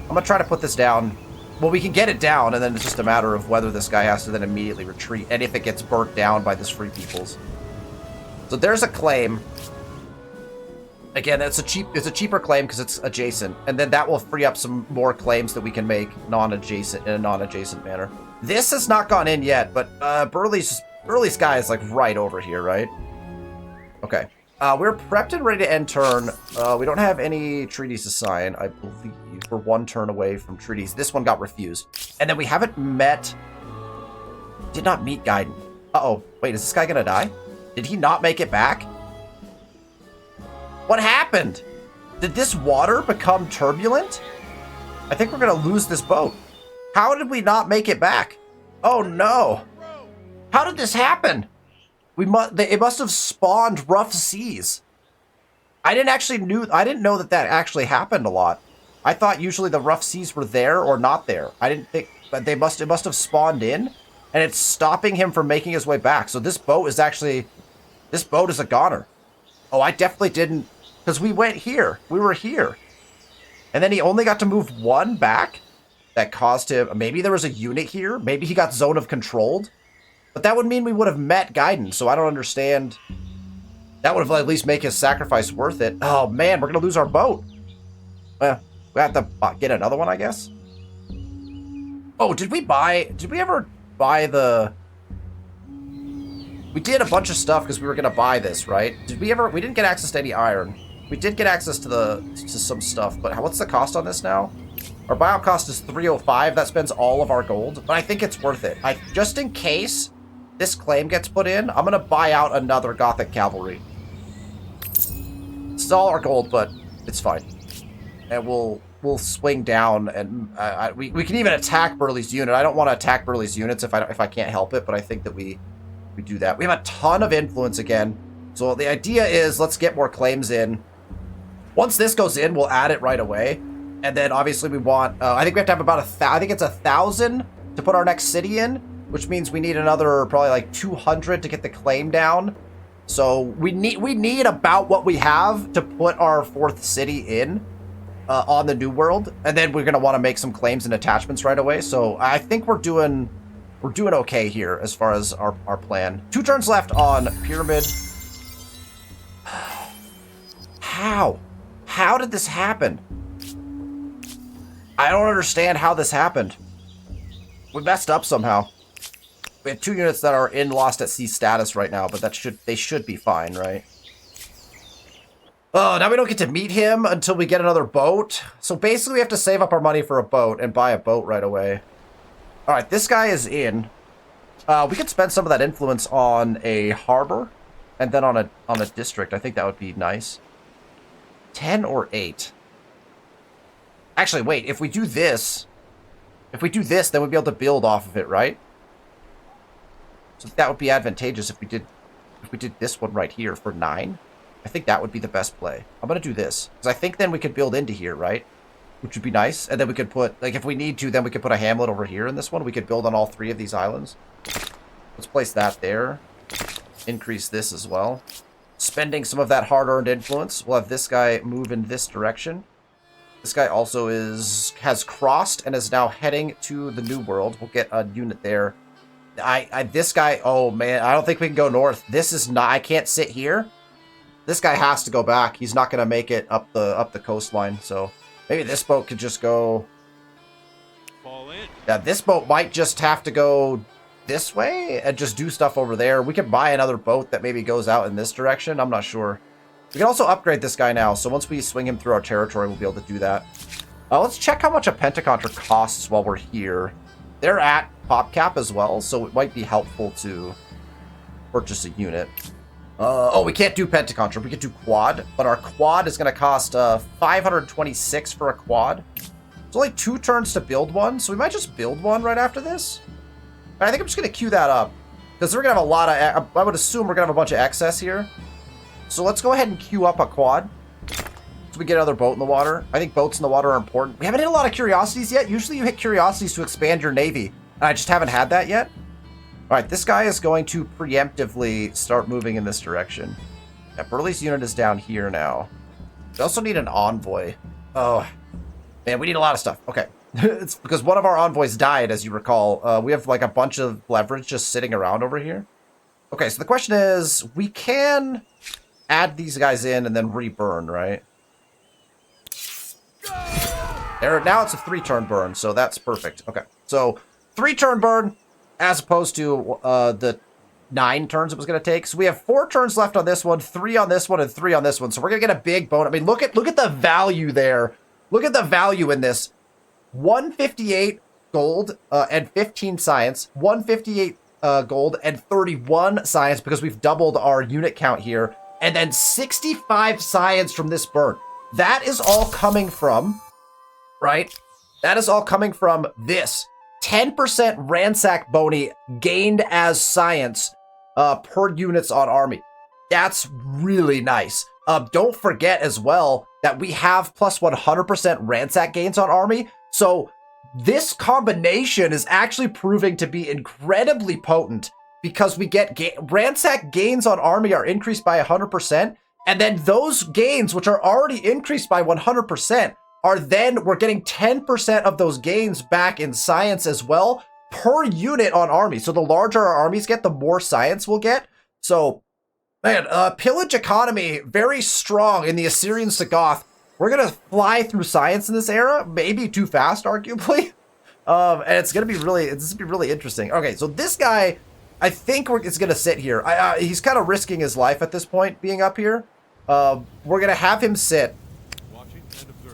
I'm going to try to put this down. Well, we can get it down, and then it's just a matter of whether this guy has to then immediately retreat, and if it gets burnt down by this Free Peoples. So there's a claim. Again, it's a cheaper claim because it's adjacent, and then that will free up some more claims that we can make non-adjacent in a non-adjacent manner. This has not gone in yet, but Burley's guy is like right over here, right? Okay. We're prepped and ready to end turn. We don't have any treaties to sign, I believe. We're 1 turn away from treaties. This one got refused. And then we haven't met... Did not meet Gaiden. Uh-oh. Wait, is this guy gonna die? Did he not make it back? What happened? Did this water become turbulent? I think we're gonna lose this boat. How did we not make it back? Oh no. How did this happen? It must have spawned rough seas. I didn't know that actually happened a lot. I thought usually the rough seas were there or not there. I didn't think, but it must have spawned in, and it's stopping him from making his way back. So this boat is a goner. Oh, I definitely didn't, because we went here. We were here. And then he only got to move 1 back. That caused him, maybe there was a unit here. Maybe he got zone of controlled. But that would mean we would have met Gaiden, so I don't understand. That would have at least make his sacrifice worth it. Oh man, we're gonna lose our boat. We have to get another one, I guess. Oh, did we ever buy the... We did a bunch of stuff because we were gonna buy this, right? We didn't get access to any iron. We did get access to some stuff, but what's the cost on this now? Our buyout cost is 305. That spends all of our gold, but I think it's worth it. Just in case this claim gets put in, I'm gonna buy out another Gothic cavalry. It's all our gold, but it's fine. And we'll swing down, and we can even attack Burley's unit. I don't want to attack Burley's units if I can't help it, but I think that we do that. We have a ton of influence again. So the idea is let's get more claims in. Once this goes in, we'll add it right away. And then obviously we want, I think we have to have about I think it's 1,000 to put our next city in, which means we need another probably like 200 to get the claim down. So we need about what we have to put our 4th city in on the New World. And then we're going to want to make some claims and attachments right away. So I think we're doing okay here as far as our plan. 2 turns left on Pyramid. How did this happen? I don't understand how this happened. We messed up somehow. We have 2 units that are in Lost at Sea status right now, but they should be fine, right? Oh, now we don't get to meet him until we get another boat. So basically we have to save up our money for a boat and buy a boat right away. All right, this guy is in. We could spend some of that influence on a harbor and then on a district. I think that would be nice. 10 or 8. Actually, wait, if we do this, then we'd be able to build off of it, right? So that would be advantageous if we did this one right here for 9. I think that would be the best play. I'm going to do this, because I think then we could build into here, right? Which would be nice. And then we could put, like, if we need to, then we could put a hamlet over here in this one. We could build on all 3 of these islands. Let's place that there. Increase this as well. Spending some of that hard-earned influence. We'll have this guy move in this direction. This guy also has crossed and is now heading to the New World. We'll get a unit there. This guy, oh man, I don't think we can go north. This is not, I can't sit here. This guy has to go back. He's not going to make it up the coastline. So maybe this boat could just go. Fall in. Yeah, this boat might just have to go this way and just do stuff over there. We could buy another boat that maybe goes out in this direction. I'm not sure. We can also upgrade this guy now. So once we swing him through our territory, we'll be able to do that. Let's check how much a Pentacontra costs while we're here. They're at pop cap as well, so it might be helpful to purchase a unit. Oh, we can't do Pentacontra. We could do quad, but our quad is going to cost 526 for a quad. It's only 2 turns to build one, so we might just build one right after this. I think I'm just going to queue that up, because we're going to have a lot of... I would assume we're going to have a bunch of excess here. So let's go ahead and queue up a quad. So we get another boat in the water. I think boats in the water are important. We haven't hit a lot of curiosities yet. Usually you hit curiosities to expand your navy. And I just haven't had that yet. All right, this guy is going to preemptively start moving in this direction. Yeah, Burley's unit is down here now. We also need an envoy. Oh, man, we need a lot of stuff. Okay. It's because one of our envoys died, as you recall. We have like a bunch of leverage just sitting around over here. Okay, so the question is, we can add these guys in and then reburn, right? There, now it's a 3-turn burn, so that's perfect. Okay, so 3-turn burn as opposed to the 9 turns it was going to take. So we have 4 turns left on this one, 3 on this one, and 3 on this one. So we're going to get a big bonus. I mean, look at the value there. Look at the value in this. 158 gold and 15 science. 158 gold and 31 science because we've doubled our unit count here. And then 65 science from this burn. That is all coming from, right? That is all coming from this. 10% ransack boni gained as science per units on army. That's really nice. Don't forget as well that we have plus 100% ransack gains on army. So this combination is actually proving to be incredibly potent because we get ransack gains on army are increased by 100%. And then those gains, which are already increased by 100%, are then we're getting 10% of those gains back in science as well per unit on army. So the larger our armies get, the more science we'll get. So, man, pillage economy, very strong in the Assyrians to Goth. We're going to fly through science in this era, maybe too fast, arguably. And it's going to be really interesting. Okay, so this guy, I think it's going to sit here. He's kind of risking his life at this point, being up here. We're going to have him sit.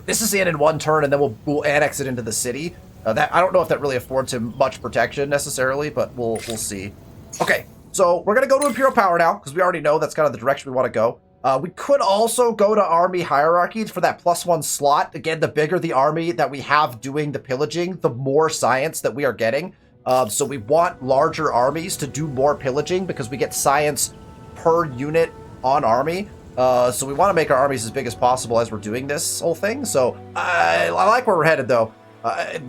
This is in 1 turn, and then we'll annex it into the city. That I don't know if that really affords him much protection necessarily, but we'll see. Okay, so we're going to go to Imperial Power now, because we already know that's kind of the direction we want to go. We could also go to Army Hierarchy for that +1 slot. Again, the bigger the army that we have doing the pillaging, the more science that we are getting. So we want larger armies to do more pillaging because we get science per unit on army. So we want to make our armies as big as possible as we're doing this whole thing. So I like where we're headed, though.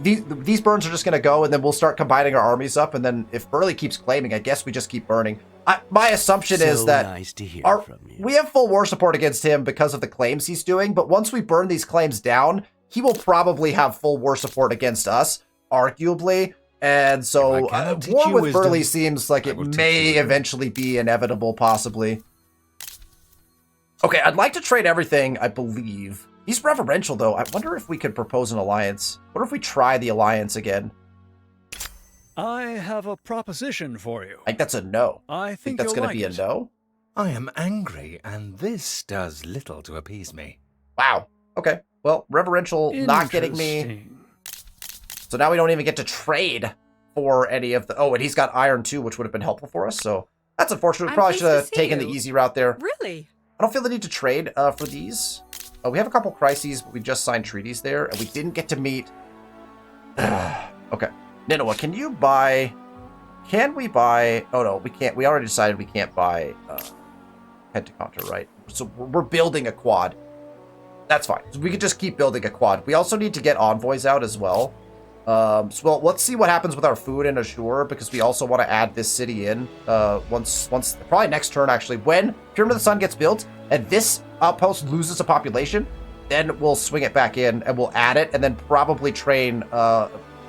These burns are just going to go, and then we'll start combining our armies up. And then if Burley keeps claiming, I guess we just keep burning. My assumption is that nice to hear from you. We have full war support against him because of the claims he's doing. But once we burn these claims down, he will probably have full war support against us, arguably. And so war with Burley seems like it may eventually be inevitable, possibly. Okay, I'd like to trade everything, I believe. He's reverential, though. I wonder if we could propose an alliance. What if we try the alliance again? I have a proposition for you. I think that's a no. I think that's you'll going like to be a it. no? I am angry, and this does little to appease me. Wow. Okay. Well, reverential not getting me. Interesting. So now we don't even get to trade for any of the... Oh, and he's got iron, too, which would have been helpful for us. So that's unfortunate. We I'm probably should have pleased to see taken the you. easy route there. Really? I don't feel the need to trade for these. We have a couple crises, but we just signed treaties there, and we didn't get to meet... Okay. Nineveh, can you buy... Can we buy... Oh, no, we can't. We already decided we can't buy head to counter, right? So we're building a quad. That's fine. So we could just keep building a quad. We also need to get envoys out as well. So well, let's see what happens with our food in Ashur, because we also want to add this city in once probably next turn, actually. When Pyramid of the Sun gets built and this outpost loses a population, then we'll swing it back in and we'll add it and then probably train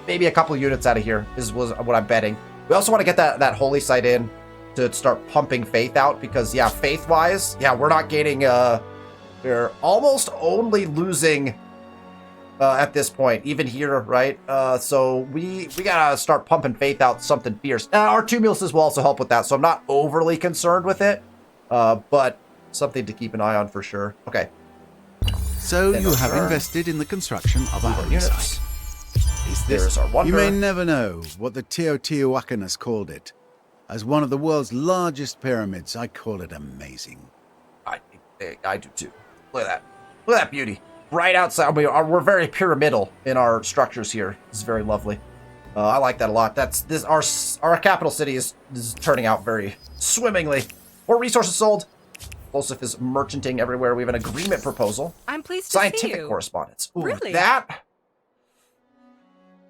maybe a couple units out of here was what I'm betting. We also want to get that holy site in to start pumping faith out, because yeah, faith-wise, yeah, we're not gaining we're almost only losing at this point, even here, right? So we gotta start pumping faith out something fierce. Our tumuluses will also help with that, so I'm not overly concerned with it, but something to keep an eye on for sure. Okay. So Then you our have turn. invested in the construction of a Our holy units. site. Is There's this? our wonder. You may never know what the Teotihuacanas called it. As one of the world's largest pyramids, I call it amazing. I do too. Look at that. Look at that beauty. Right outside. We're very pyramidal in our structures here. This is very lovely. I like that a lot. Our capital city is turning out very swimmingly. More resources sold. Explosive is merchanting everywhere. We have an agreement proposal. I'm pleased to see Scientific you. correspondence. Ooh, Really? that...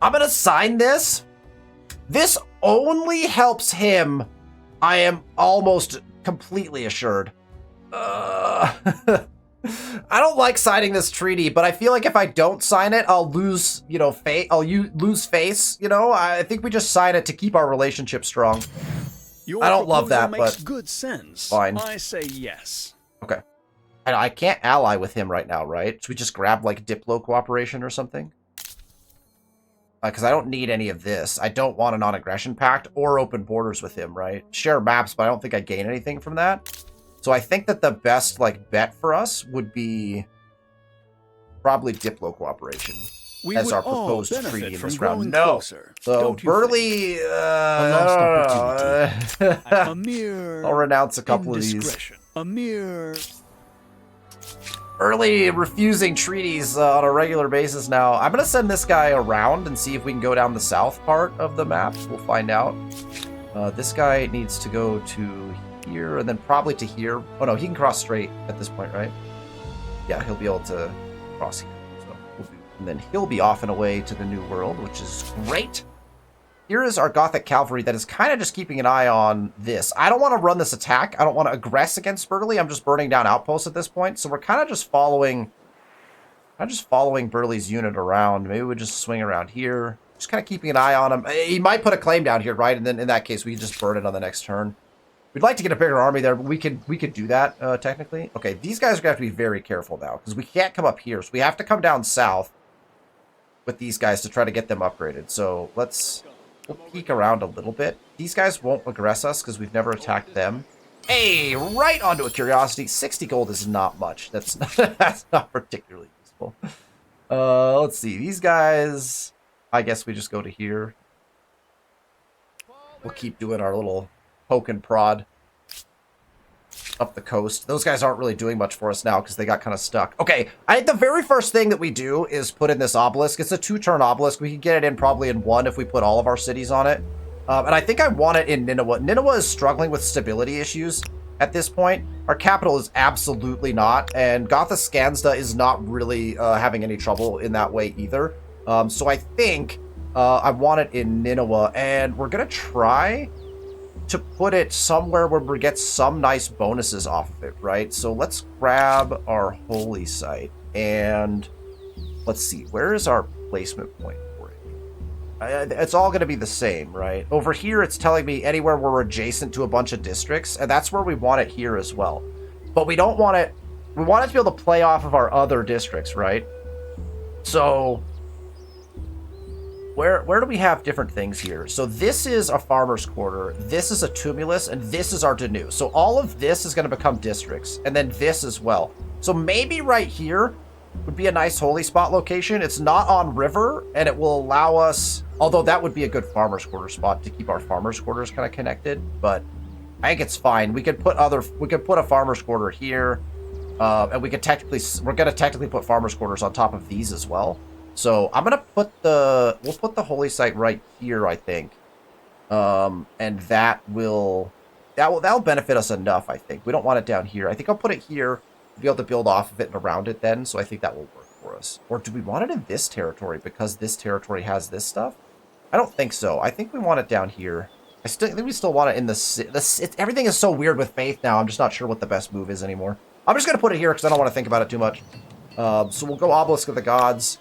I'm gonna sign this. This only helps him. I am almost completely assured. I don't like signing this treaty, but I feel like if I don't sign it, I'll lose, you know, face. Lose face. You know, I think we just sign it to keep our relationship strong. Your I don't love proposal that, makes but good sense. fine. I say yes. Okay. I can't ally with him right now, right? Should we just grab like Diplo cooperation or something? Because I don't need any of this. I don't want a non-aggression pact or open borders with him, right? Share maps, but I don't think I gain anything from that. So I think that the best like bet for us would be probably Diplo cooperation We as would our all proposed benefit treaty in from this round. growing No. closer, So don't you Burley, lost think? A mere I'll renounce a couple of these. indiscretion. A mere Early refusing treaties on a regular basis now. I'm going to send this guy around and see if we can go down the south part of the map. We'll find out. This guy needs to go to here and then probably to here. Oh no, he can cross straight at this point, right? Yeah, he'll be able to cross here. So we'll do, and then he'll be off and away to the New World, which is great. Here is our Gothic cavalry that is kind of just keeping an eye on this. I don't want to run this attack. I don't want to aggress against Burley. I'm just burning down outposts at this point. So we're kind of just following... I'm just following Burley's unit around. Maybe we just swing around here. Just kind of keeping an eye on him. He might put a claim down here, right? And then in that case, we can just burn it on the next turn. We'd like to get a bigger army there, but we could do that, technically. Okay, these guys are going to have to be very careful now, because we can't come up here. So we have to come down south with these guys to try to get them upgraded. So we'll peek around a little bit. These guys won't aggress us because we've never attacked them. Hey, right onto a curiosity. 60 gold is not much. That's that's not particularly useful. Let's see. These guys, I guess we just go to here. We'll keep doing our little poke and prod up the coast. Those guys aren't really doing much for us now because they got kind of stuck. Okay, I think the very first thing that we do is put in this obelisk. It's a 2-turn obelisk. We can get it in probably in 1 if we put all of our cities on it. And I think I want it in Nineveh. Nineveh is struggling with stability issues at this point. Our capital is absolutely not, and Gotha-Skansta is not really having any trouble in that way either. So I think I want it in Nineveh, and we're going to try to put it somewhere where we get some nice bonuses off of it, right? So let's grab our holy site, and let's see, where is our placement point for it? It's all going to be the same, right? Over here, it's telling me anywhere where we're adjacent to a bunch of districts, and that's where we want it here as well. But we don't want it, we want it to be able to play off of our other districts, right? So where do we have different things here? So this is a farmer's quarter, this is a tumulus, and this is our Danu. So all of this is going to become districts, and then this as well. So maybe right here would be a nice holy spot location. It's not on river, and it will allow us, although that would be a good farmer's quarter spot to keep our farmer's quarters kind of connected, but I think it's fine. We could put a farmer's quarter here, and we're going to technically put farmer's quarters on top of these as well. So I'm gonna put we'll put the holy site right here, I think, and that'll benefit us enough. I think we don't want it down here. I think I'll put it here, be able to build off of it and around it then. So I think that will work for us. Or do we want it in this territory because this territory has this stuff? I don't think so. I think we want it down here. I think we still want it in everything is so weird with Faith now. I'm just not sure what the best move is anymore. I'm just gonna put it here because I don't want to think about it too much. So we'll go Obelisk of the Gods.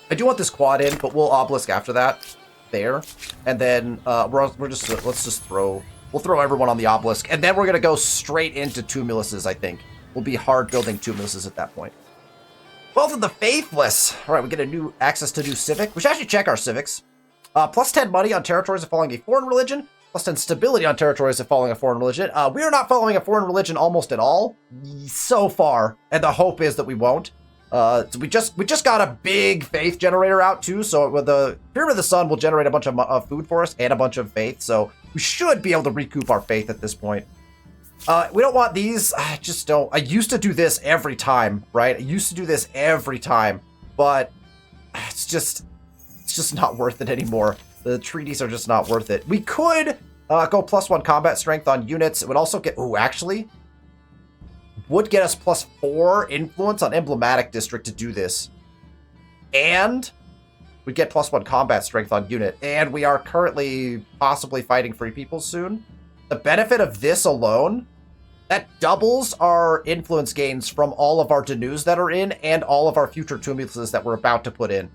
I do want this quad in, but we'll obelisk after that there. And then we'll throw everyone on the obelisk. And then we're going to go straight into tumuluses, I think. We'll be hard building tumuluses at that point. Wealth of the Faithless. All right, we get a new access to new civic. We should actually check our civics. Plus 10 money on territories of following a foreign religion. Plus 10 stability on territories of following a foreign religion. We are not following a foreign religion almost at all so far. And the hope is that we won't. So we just got a big faith generator out too, so with the Pyramid of the Sun will generate a bunch of food for us and a bunch of faith, so we should be able to recoup our faith at this point. We don't want these. I just don't. I used to do this every time, right? I used to do this every time, but it's just not worth it anymore. The treaties are just not worth it. We could go +1 combat strength on units. It would also get. Oh, actually, would get us +4 influence on emblematic district to do this. And we get +1 combat strength on unit. And we are currently possibly fighting free people soon. The benefit of this alone, that doubles our influence gains from all of our Danus that are in and all of our future tumuluses that we're about to put in.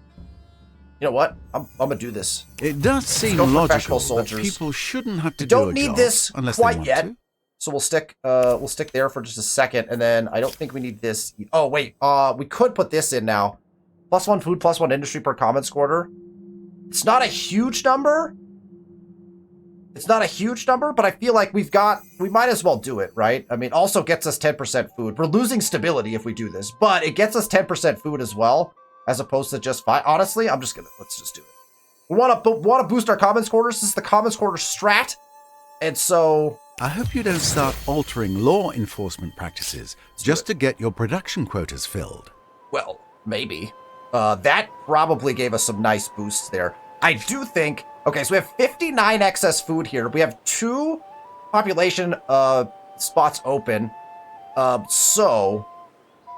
You know what? I'm gonna do this. It does seem logical that people shouldn't have to do a Don't need job this unless they quite want yet. to. So we'll stick there for just a second, and then I don't think we need this. Oh wait, we could put this in now. +1 food, +1 industry per common squatter. It's not a huge number. It's not a huge number, but I feel like we might as well do it, right? I mean, also gets us 10% food. We're losing stability if we do this, but it gets us 10% food as well, as opposed to just 5. Honestly, let's just do it. We want to boost our common squatters. This is the common squatter strat, and so I hope you don't start altering law enforcement practices just to get your production quotas filled. Well, maybe. That probably gave us some nice boosts there. I do think... Okay, so we have 59 excess food here. We have 2 population spots open. So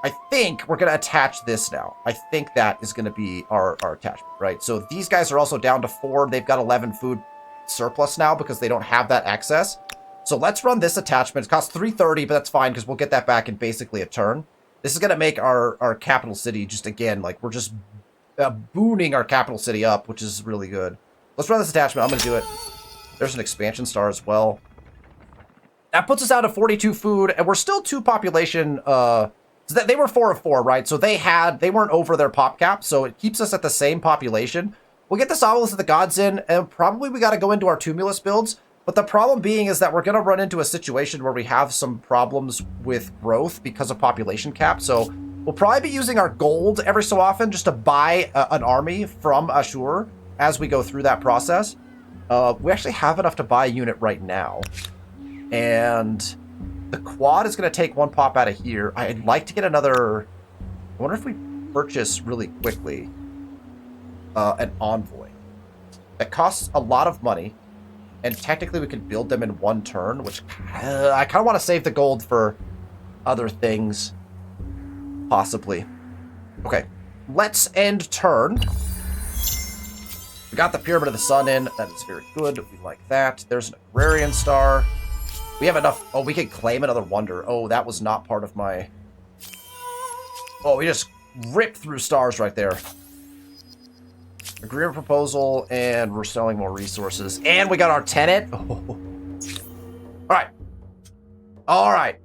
I think we're going to attach this now. I think that is going to be our attachment, right? So these guys are also down to 4. They've got 11 food surplus now because they don't have that excess. So let's run this attachment. It costs 330, but that's fine because we'll get that back in basically a turn. This is going to make our capital city just, again, like we're just booning our capital city up, which is really good. Let's run this attachment. I'm going to do it. There's an expansion star as well. That puts us out of 42 food, and we're still 2 population. So that they were 4 of 4, right? So they weren't over their pop cap, so it keeps us at the same population. We'll get this Obelisk of the Gods in, and probably we got to go into our Tumulus builds. But the problem being is that we're going to run into a situation where we have some problems with growth because of population cap. So we'll probably be using our gold every so often just to buy an army from Ashur as we go through that process. We actually have enough to buy a unit right now. And the quad is going to take 1 pop out of here. I'd like to get another... I wonder if we purchase really quickly an envoy. That costs a lot of money. And technically we could build them in 1 turn, which I kind of want to save the gold for other things. Possibly. Okay. Let's end turn. We got the Pyramid of the Sun in. That is very good. We like that. There's an Agrarian Star. We have enough. Oh, we can claim another Wonder. Oh, that was not part of my... Oh, we just ripped through stars right there. Agreement proposal, and we're selling more resources. And we got our tenant. Oh. Alright. Alright.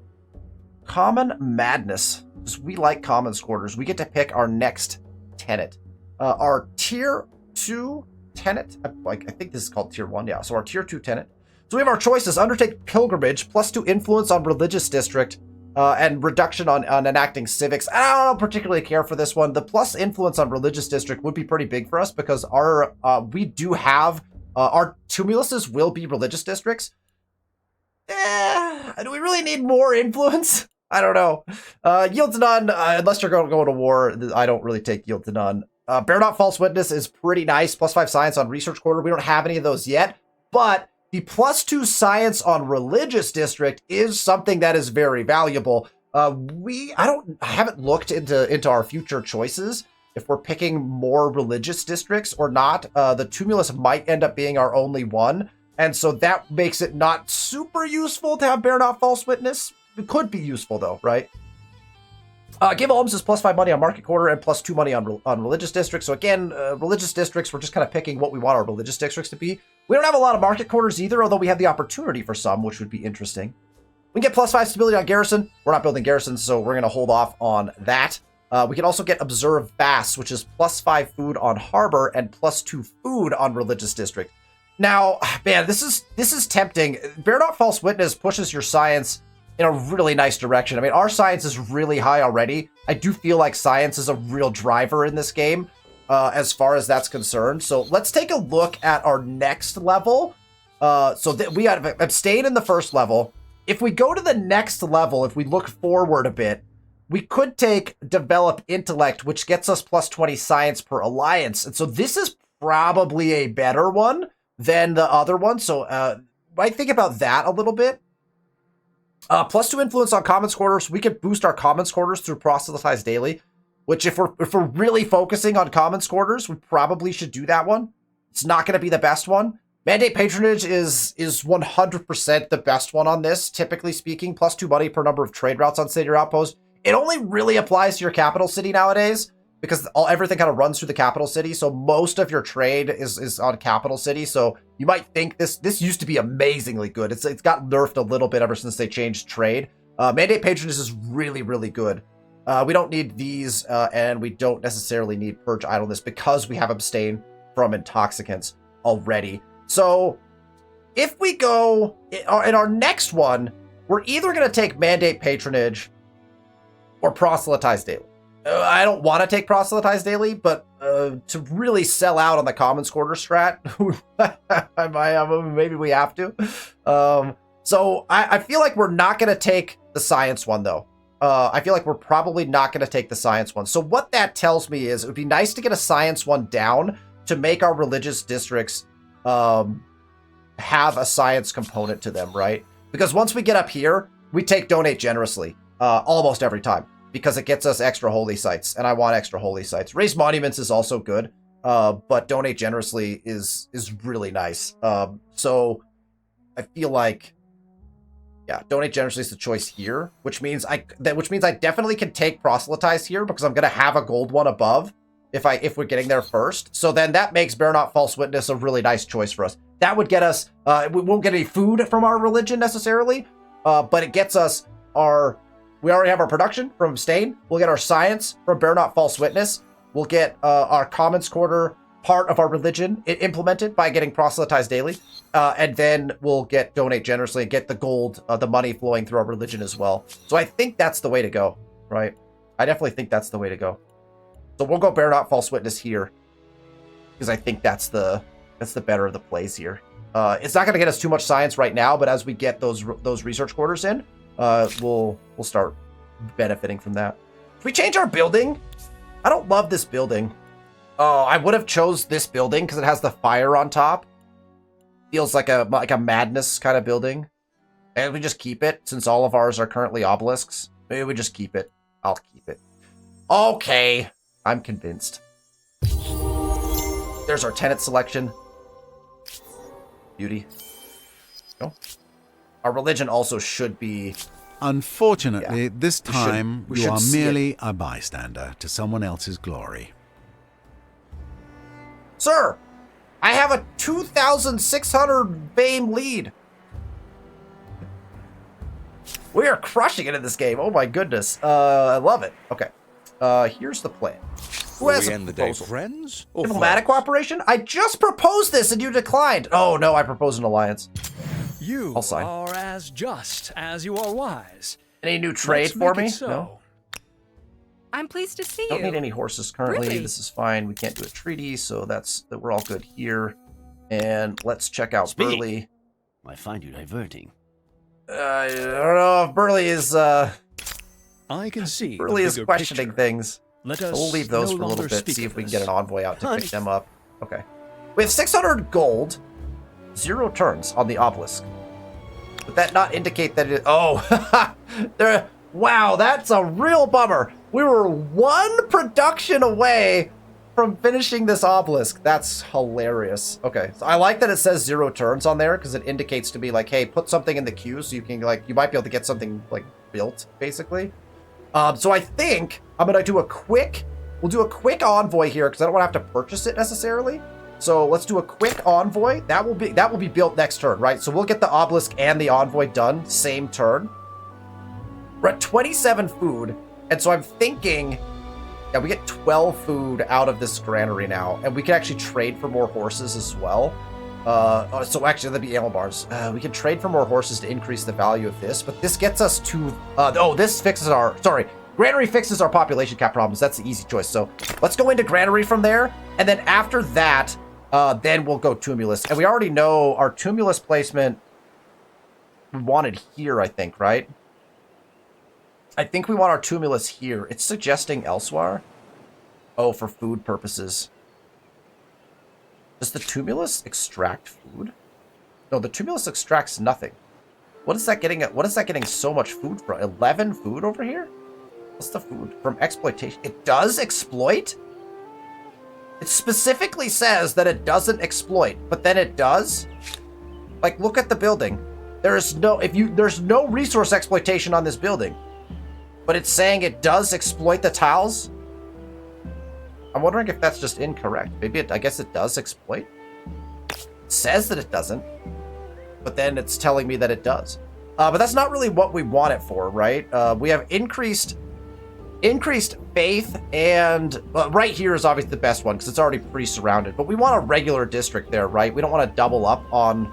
Common Madness. Because we like common squatters. We get to pick our next tenant. Our tier 2 tenant. I think this is called tier 1. Yeah, so our tier 2 tenant. So we have our choices. Undertake pilgrimage, +2 influence on religious district, and reduction on enacting civics. I don't particularly care for this one. The plus influence on religious district would be pretty big for us because we do have our tumuluses will be religious districts. Do we really need more influence? I don't know. Yield to none, unless you're going to go to war. I don't really take yield to none. Bear not false witness is pretty nice. +5 science on research quarter. We don't have any of those yet, but the +2 science on religious district is something that is very valuable. I haven't looked into our future choices if we're picking more religious districts or not. The tumulus might end up being our only one, and so that makes it not super useful to have bear not false witness. It could be useful though, right? Give alms is +5 money on market quarter and +2 money on religious districts. So again, religious districts, we're just kind of picking what we want our religious districts to be. We don't have a lot of market quarters either, although we have the opportunity for some, which would be interesting. We can get +5 stability on garrison. We're not building garrisons, so we're going to hold off on that. We can also get observe Bass, which is +5 food on harbor and +2 food on religious district. Now, man, this is tempting. Bear not false witness pushes your science in a really nice direction. I mean, our science is really high already. I do feel like science is a real driver in this game as far as that's concerned. So let's take a look at our next level. So we have abstain in the first level. If we go to the next level, if we look forward a bit, we could take develop intellect, which gets us +20 science per alliance. And so this is probably a better one than the other one. So I think about that a little bit. +2 influence on commons quarters. We can boost our commons quarters through proselytize daily, which if we're really focusing on commons quarters, we probably should do that one. It's not going to be the best one. Mandate patronage is 100% the best one on this, typically speaking. +2 money per number of trade routes on city or outpost. It only really applies to your capital city nowadays because everything kind of runs through the capital city. So most of your trade is on capital city. So you might think this used to be amazingly good. It's got nerfed a little bit ever since they changed trade. Mandate patronage is really, really good. We don't need these, and we don't necessarily need purge idleness because we have abstain from intoxicants already. So if we go in our next one, we're either going to take mandate patronage or proselytize daily. I don't want to take proselytize daily, but to really sell out on the commons quarter strat, maybe we have to. So I feel like we're not going to take the science one, though. I feel like we're probably not going to take the science one. So what that tells me is it would be nice to get a science one down to make our religious districts have a science component to them, right? Because once we get up here, we take donate generously almost every time because it gets us extra holy sites, and I want extra holy sites. Raise monuments is also good, but donate generously is really nice. So I feel like, yeah, donate generously is the choice here, which means I definitely can take proselytize here because I'm gonna have a gold one above if we're getting there first. So then that makes Bear Not False Witness a really nice choice for us. That would get us, we won't get any food from our religion necessarily, but it gets us we already have our production from abstain. We'll get our science from Bear Not False Witness. We'll get our commons quarter part of our religion implemented by getting proselytized daily. And then we'll get donate generously and get the gold, the money flowing through our religion as well. So I think that's the way to go, right? I definitely think that's the way to go. So we'll go Bear Not False Witness here because I think that's the better of the plays here. It's not going to get us too much science right now, but as we get those research quarters in, we'll start benefiting from that. If we change our building, I don't love this building. Oh, I would have chose this building because it has the fire on top. Feels like a madness kind of building. And we just keep it since all of ours are currently obelisks. Maybe we just keep it. I'll keep it. Okay. I'm convinced. There's our tenant selection. Beauty. No. Our religion also should be... Unfortunately, this time we you should are see merely a bystander to someone else's glory. Sir, I have a 2,600 BAME lead. We are crushing it in this game. Oh my goodness. I love it. Okay. Here's the plan. Who has we a end the day proposal? friends or Diplomatic foes? cooperation? I just proposed this and you declined. Oh no, I proposed an alliance. You I'll sign. are as just as you are wise. Any new trade Let's for make me? it so. No. I'm pleased to see Don't you. need any horses currently. Really? This is fine. We can't do a treaty, so we're all good here. And let's check out Speak. Burley. I find you diverting. I don't know if Burley is I can see. the Burley is bigger questioning picture. things. Let So us we'll leave those no for a little longer bit, speak see of if we can this. get an envoy out to Honey. pick them up. Okay. We have 600 gold, 0 turns on the obelisk. Would that not indicate that it... Oh, wow, that's a real bummer. We were 1 production away from finishing this obelisk. That's hilarious. Okay, so I like that it says 0 turns on there because it indicates to me like, hey, put something in the queue so you can you might be able to get something like built, basically. So I think I'm gonna do we'll do a quick envoy here because I don't want to have to purchase it necessarily. So let's do a quick envoy. That will be built next turn, right? So we'll get the obelisk and the envoy done same turn. We're at 27 food, and so I'm thinking, yeah, we get 12 food out of this granary now, and we can actually trade for more horses as well. So actually, that'd be animal bars. We can trade for more horses to increase the value of this, but this gets us to, this fixes granary fixes our population cap problems. That's the easy choice. So let's go into granary from there, and then after that, then we'll go tumulus. And we already know our tumulus placement we wanted here, I think, right? I think we want our tumulus here. It's suggesting elsewhere. Oh, for food purposes. Does the tumulus extract food? No, the tumulus extracts nothing. What is that getting? What is that getting so much food from? 11 food over here? What's the food? From exploitation. It does exploit? It specifically says that it doesn't exploit, but then it does? Like, look at the building. There's no resource exploitation on this building. But it's saying it does exploit the tiles? I'm wondering if that's just incorrect. Maybe I guess it does exploit? It says that it doesn't. But then it's telling me that it does. But that's not really what we want it for, right? We have increased faith, and right here is obviously the best one because it's already pre-surrounded. But we want a regular district there, right? We don't want to double up on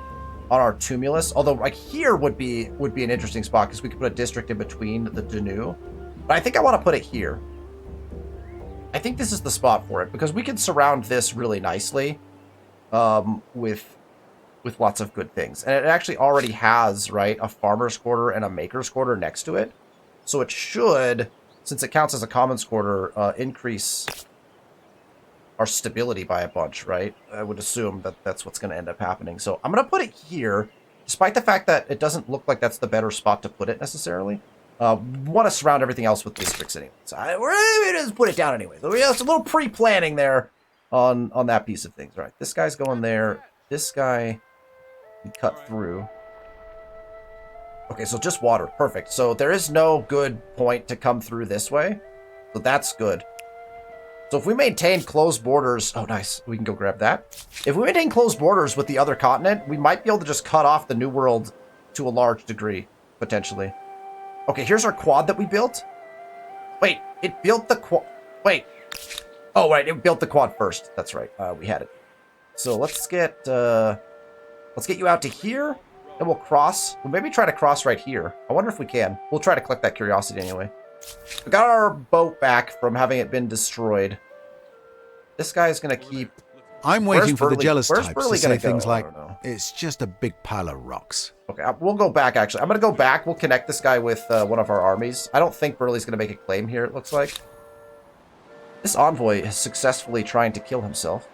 our tumulus. Although, like, here would be an interesting spot because we could put a district in between the Danu. But I think I want to put it here. I think this is the spot for it because we can surround this really nicely with lots of good things. And it actually already has, right, a farmer's quarter and a maker's quarter next to it. So it should, since it counts as a commons quarter, increase our stability by a bunch, right? I would assume that that's what's going to end up happening. So I'm going to put it here, despite the fact that it doesn't look like that's the better spot to put it necessarily. Want to surround everything else with districts anyway. So we're going to just put it down anyway. So it's a little pre-planning there on that piece of things. All right, this guy's going there. This guy we cut through. Okay, so just water. Perfect. So there is no good point to come through this way. So that's good. So if we maintain closed borders... Oh, nice. We can go grab that. If we maintain closed borders with the other continent, we might be able to just cut off the New World to a large degree, potentially. Okay, here's our quad that we built. Wait, it built the quad... Wait. Oh, right, it built the quad first. That's right. We had it. So let's get you out to here, and we'll cross. We'll maybe try to cross right here. I wonder if we can. We'll try to collect that curiosity anyway. We got our boat back from having it been destroyed. This guy's going to keep... I'm waiting for the jealous where's types Burley to say gonna go? things I like, don't know. it's just a big pile of rocks. Okay, we'll go back, actually. I'm going to go back. We'll connect this guy with one of our armies. I don't think Burley's going to make a claim here, it looks like. This envoy is successfully trying to kill himself,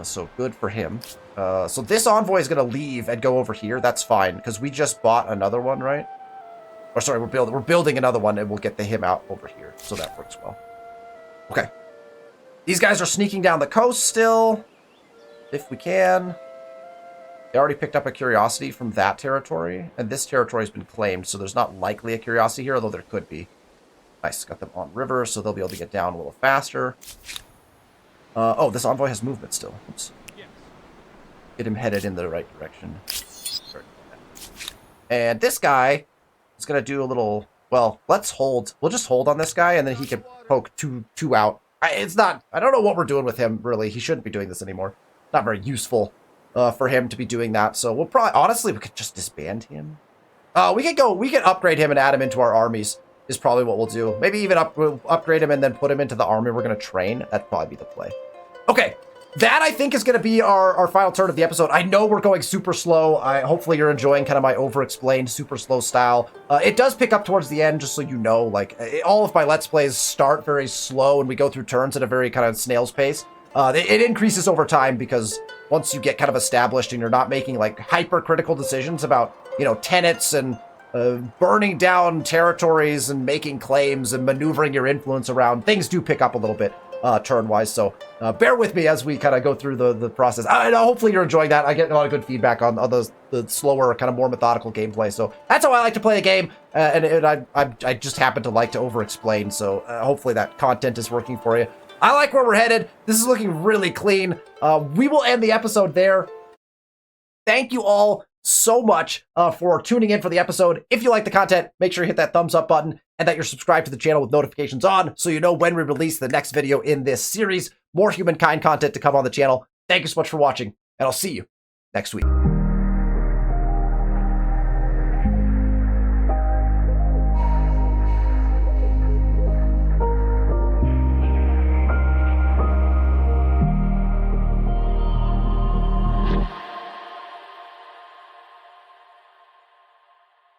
so good for him. So this envoy is going to leave and go over here. That's fine, because we just bought another one, right? Or sorry, we're building another one, and we'll get him out over here. So that works well. Okay. These guys are sneaking down the coast still, if we can. They already picked up a curiosity from that territory, and this territory has been claimed, so there's not likely a curiosity here, although there could be. Nice, got them on river, so they'll be able to get down a little faster. Oh, this envoy has movement still. Oops. Get him headed in the right direction. And this guy is going to do a little... Well, let's hold. We'll just hold on this guy, and then he can poke two out. It's not... I don't know what we're doing with him, really. He shouldn't be doing this anymore. Not very useful for him to be doing that. So we'll probably... Honestly, we could just disband him. We can upgrade him and add him into our armies, is probably what we'll do. Maybe even upgrade him and then put him into the army we're going to train. That'd probably be the play. Okay. That, I think, is going to be our final turn of the episode. I know we're going super slow. Hopefully you're enjoying kind of my over-explained, super slow style. It does pick up towards the end, just so you know. Like, all of my Let's Plays start very slow, and we go through turns at a very kind of snail's pace. It increases over time, because once you get kind of established and you're not making, like, hyper-critical decisions about, you know, tenants and burning down territories and making claims and maneuvering your influence around, things do pick up a little bit. Turn-wise, so bear with me as we kind of go through the process. I know, hopefully you're enjoying that. I get a lot of good feedback on the slower, kind of more methodical gameplay, so that's how I like to play the game, and I just happen to like to over-explain, so hopefully that content is working for you. I like where we're headed. This is looking really clean. We will end the episode there. Thank you all so much for tuning in for the episode. If you like the content, make sure you hit that thumbs up button and that you're subscribed to the channel with notifications on so you know when we release the next video in this series. More Humankind content to come on the channel. Thank you so much for watching, and I'll see you next week.